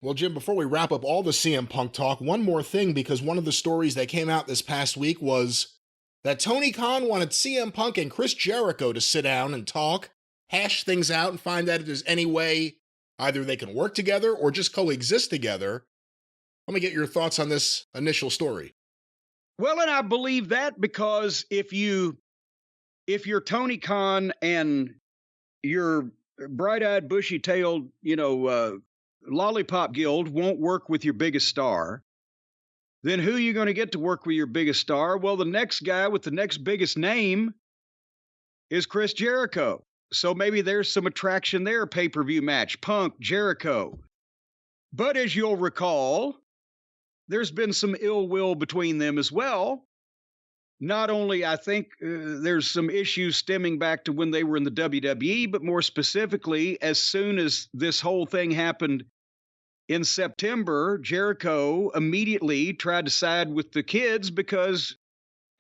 Well, Jim, before we wrap up all the CM Punk talk, one more thing, because one of the stories that came out this past week was that Tony Khan wanted CM Punk and Chris Jericho to sit down and talk, hash things out, and find out if there's any way either they can work together or just coexist together. Let me get your thoughts on this initial story. Well, and I believe that because if you're Tony Khan and your bright-eyed, bushy-tailed, lollipop guild won't work with your biggest star, then who are you going to get to work with your biggest star? Well, the next guy with the next biggest name is Chris Jericho. So maybe there's some attraction there, pay-per-view match, Punk, Jericho. But as you'll recall, there's been some ill will between them as well. Not only, I think, there's some issues stemming back to when they were in the WWE, but more specifically, as soon as this whole thing happened in September, Jericho immediately tried to side with the kids because,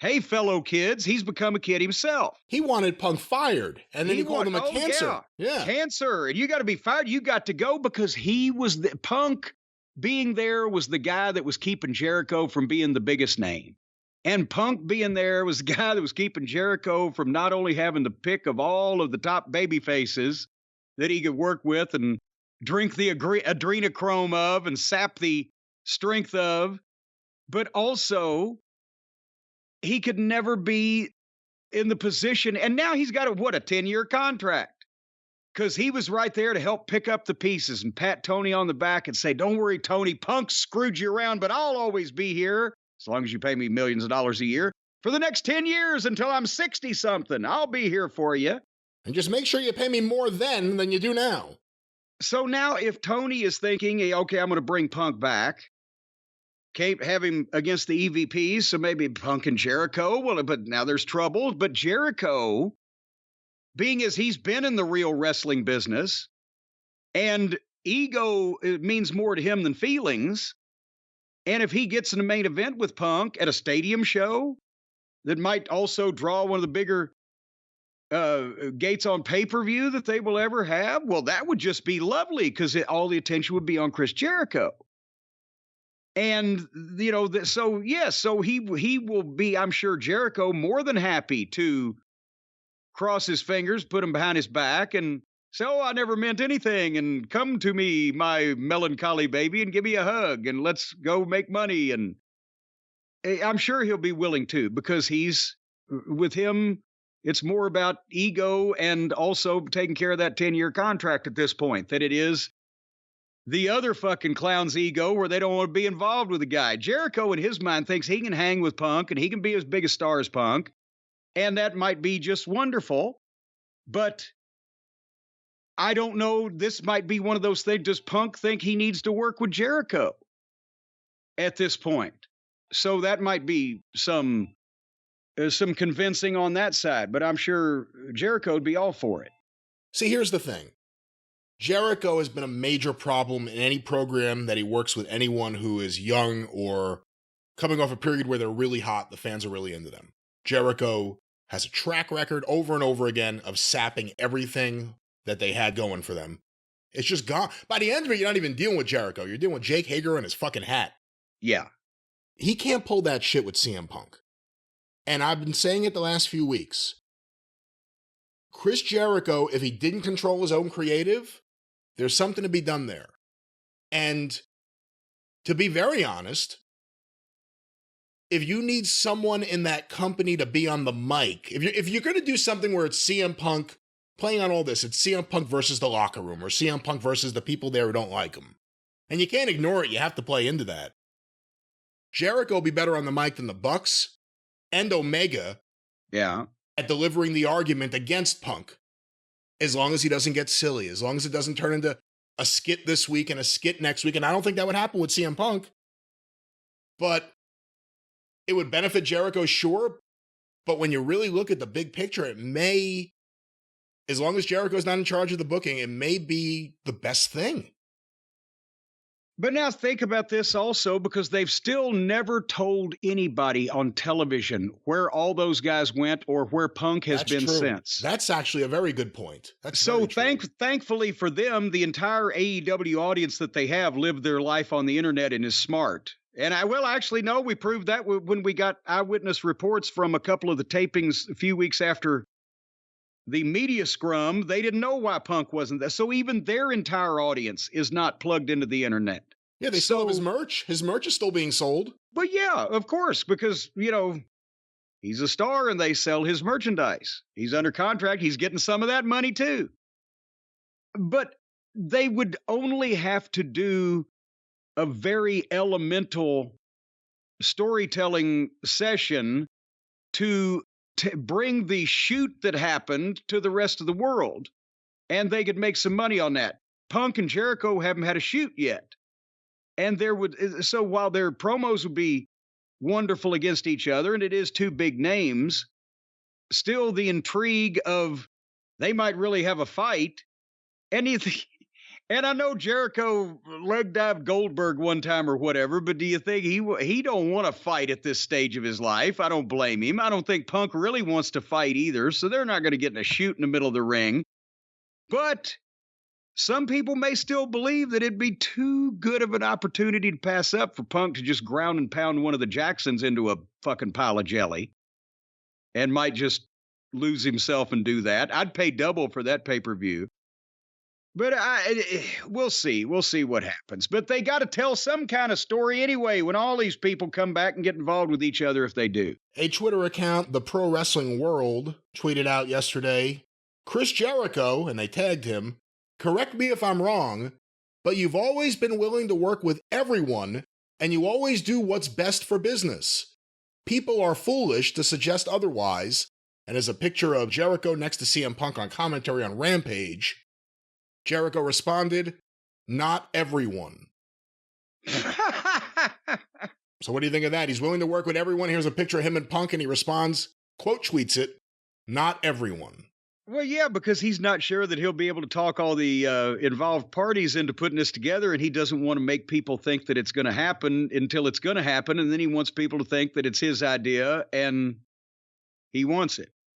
hey, fellow kids, he's become a kid himself. He wanted Punk fired, and then he called him a cancer. Yeah, cancer. And you got to be fired. You got to go because he was the Punk being there was the guy that was keeping Jericho from being the biggest name. And Punk being there was the guy that was keeping Jericho from not only having the pick of all of the top baby faces that he could work with and drink the adrenochrome of and sap the strength of, but also he could never be in the position. And now he's got a 10-year contract. Because he was right there to help pick up the pieces and pat Tony on the back and say, don't worry, Tony, Punk screwed you around, but I'll always be here, as long as you pay me millions of dollars a year, for the next 10 years until I'm 60-something. I'll be here for you. And just make sure you pay me more then than you do now. So now if Tony is thinking, hey, okay, I'm going to bring Punk back, can't have him against the EVPs, so maybe Punk and Jericho, well, but now there's trouble. But Jericho, being as he's been in the real wrestling business, and ego means more to him than feelings, and if he gets in the main event with Punk at a stadium show that might also draw one of the bigger gates on pay-per-view that they will ever have, well, that would just be lovely because all the attention would be on Chris Jericho. And, so he will be, I'm sure, Jericho more than happy to cross his fingers, put him behind his back, and say, oh, I never meant anything, and come to me, my melancholy baby, and give me a hug, and let's go make money. And I'm sure he'll be willing to, because with him, it's more about ego and also taking care of that 10-year contract at this point than it is the other fucking clown's ego where they don't want to be involved with the guy. Jericho, in his mind, thinks he can hang with Punk, and he can be as big a star as Punk. And that might be just wonderful, but I don't know. This might be one of those things. Does Punk think he needs to work with Jericho at this point? So that might be some convincing on that side, but I'm sure Jericho would be all for it. See, here's the thing. Jericho has been a major problem in any program that he works with anyone who is young or coming off a period where they're really hot, the fans are really into them. Jericho has a track record over and over again of sapping everything that they had going for them. It's just gone. By the end of it, you're not even dealing with Jericho. You're dealing with Jake Hager and his fucking hat. Yeah. He can't pull that shit with CM Punk. And I've been saying it the last few weeks. Chris Jericho, if he didn't control his own creative, there's something to be done there. And to be very honest, if you need someone in that company to be on the mic, if you're going to do something where it's CM Punk playing on all this, it's CM Punk versus the locker room or CM Punk versus the people there who don't like him. And you can't ignore it. You have to play into that. Jericho will be better on the mic than the Bucks and Omega at delivering the argument against Punk. As long as he doesn't get silly, as long as it doesn't turn into a skit this week and a skit next week. And I don't think that would happen with CM Punk. But it would benefit Jericho, sure. But when you really look at the big picture, it may, as long as Jericho's not in charge of the booking, it may be the best thing. But now think about this also, because they've still never told anybody on television where all those guys went or where Punk has That's been true. since. That's actually a very good point. That's So very true. thankfully for them, the entire AEW audience that they have lived their life on the internet and is smart. And I will actually know we proved that when we got eyewitness reports from a couple of the tapings a few weeks after the media scrum. They didn't know why Punk wasn't there. So even their entire audience is not plugged into the internet. Yeah, they still have his merch. His merch is still being sold. But yeah, of course, because, he's a star and they sell his merchandise. He's under contract. He's getting some of that money too. But they would only have to do a very elemental storytelling session to bring the shoot that happened to the rest of the world, and they could make some money on that. Punk and Jericho haven't had a shoot yet. And so while their promos would be wonderful against each other, and it is two big names, still the intrigue of they might really have a fight. And I know Jericho leg dived Goldberg one time or whatever, but do you think he don't want to fight at this stage of his life? I don't blame him. I don't think Punk really wants to fight either, so they're not going to get in a shoot in the middle of the ring. But some people may still believe that it'd be too good of an opportunity to pass up for Punk to just ground and pound one of the Jacksons into a fucking pile of jelly and might just lose himself and do that. I'd pay double for that pay-per-view. But we'll see. We'll see what happens. But they got to tell some kind of story anyway when all these people come back and get involved with each other if they do. A Twitter account, The Pro Wrestling World, tweeted out yesterday, Chris Jericho, and they tagged him, correct me if I'm wrong, but you've always been willing to work with everyone, and you always do what's best for business. People are foolish to suggest otherwise, and as a picture of Jericho next to CM Punk on commentary on Rampage, Jericho responded, not everyone. So what do you think of that? He's willing to work with everyone. Here's a picture of him and Punk, and he responds, quote tweets it, not everyone. Well, yeah, because he's not sure that he'll be able to talk all the involved parties into putting this together, and he doesn't want to make people think that it's going to happen until it's going to happen, and then he wants people to think that it's his idea and he wants it.